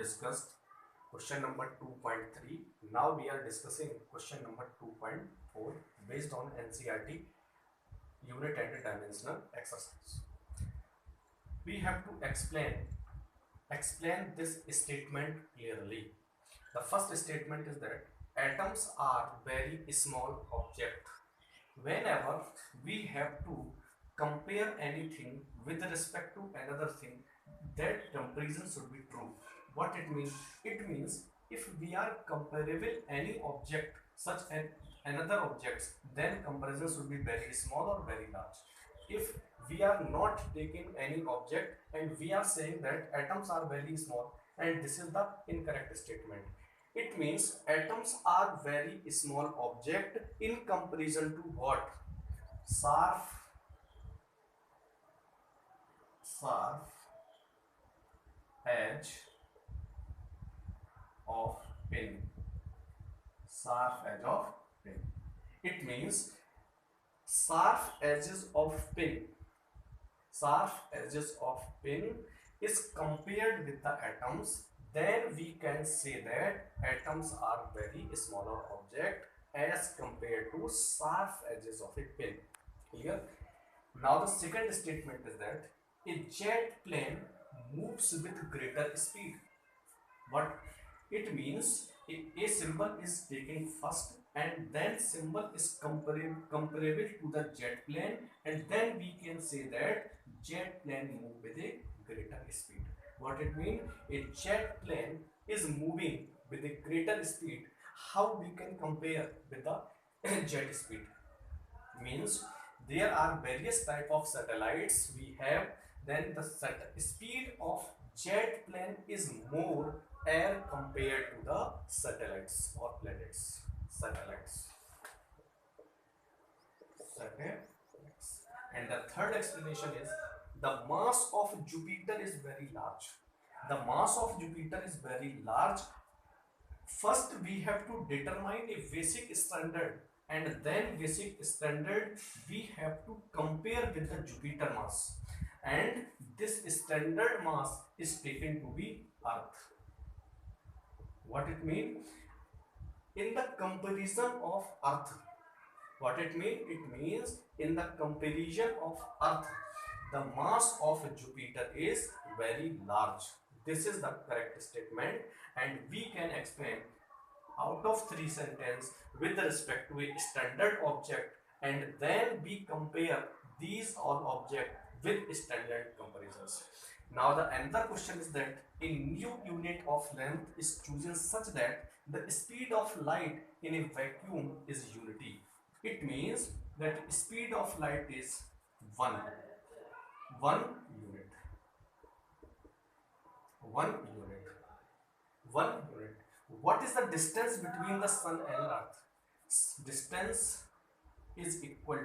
discussed question number 2.3. Now we are discussing question number 2.4 based on NCERT unit and dimensional exercise. We have to explain this statement clearly. The first statement is that atoms are very small object. Whenever we have to compare anything with respect to another thing, that comparison should be true. What it means? It means if we are comparable any object such as another objects, then comparison should be very small or very large. If we are not taking any object and we are saying that atoms are very small, and this is the incorrect statement. It means atoms are very small object in comparison to what? Sharp edge of pin. Sharp edge of pin. It means sharp edges of pin. Sharp edges of pin is compared with the atoms, then we can say that atoms are very smaller object as compared to sharp edges of a pin. Clear? Now the second statement is that a jet plane moves with greater speed. What it means, a symbol is taken first and then symbol is comparable to the jet plane, and then we can say that jet plane move with a greater speed. What it means? A jet plane is moving with a greater speed. How we can compare with the jet speed? Means there are various type of satellites we have, then the speed of jet plane is more air compared to the satellites or planets. Satellites. And the third explanation is the mass of Jupiter is very large. The mass of Jupiter is very large. First we have to determine a basic standard, and then basic standard we have to compare with the Jupiter mass, and this standard mass is taken to be Earth. What it means? In the comparison of Earth, what it means? It means in the comparison of Earth, the mass of Jupiter is very large. This is the correct statement, and we can explain out of 3 sentences with respect to a standard object, and then we compare these all objects with standard comparisons. Now the another question is that a new unit of length is chosen such that the speed of light in a vacuum is unity. It means that speed of light is 1 unit. 1 unit. 1 unit. What is the distance between the sun and earth? Distance is equal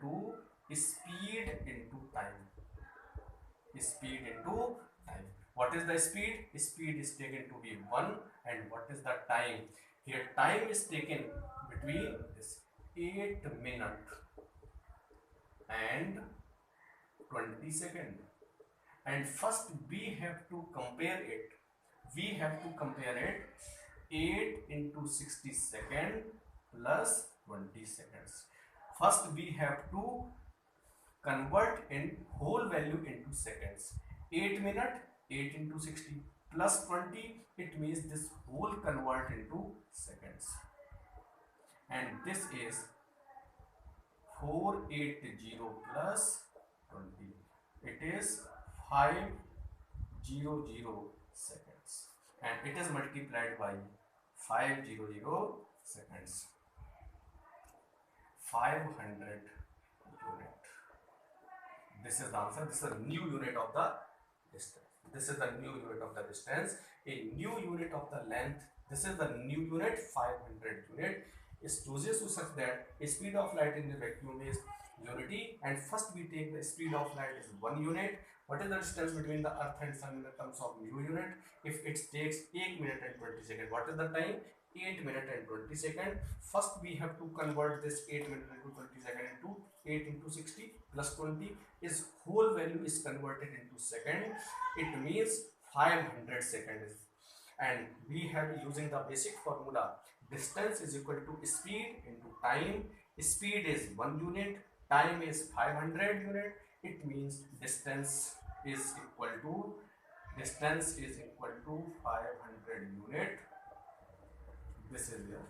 to speed into time. Speed into time. What is the speed? Speed is taken to be 1, and what is the time? Here time is taken between this 8 minutes and 20 seconds. And first we have to compare it. 8 into 60 seconds plus 20 seconds. First we have to convert in whole value into seconds. 8 minutes, 8 into 60 plus 20, it means this whole convert into seconds. And this is 480 plus 20. It is 500 seconds, and it is multiplied by 500 seconds. 500 unit. This is the answer. This is the new unit of the distance. This is the new unit of the distance. A new unit of the length. This is the new unit. 500 unit is chosen to such that a speed of light in the vacuum is unity, and first we take the speed of light is 1 unit. What is the distance between the earth and sun in the terms of mu unit? If it takes 1 minute and 20 seconds, what is the time? 8 minutes and 20 seconds. First we have to convert this 8 minutes into 20 seconds into 8 into 60 plus 20 is whole value is converted into second. It means 500 seconds. And we have using the basic formula, distance is equal to speed into time. Speed is 1 unit, time is 500 unit. It means is equal to distance is equal to 500 unit. This is your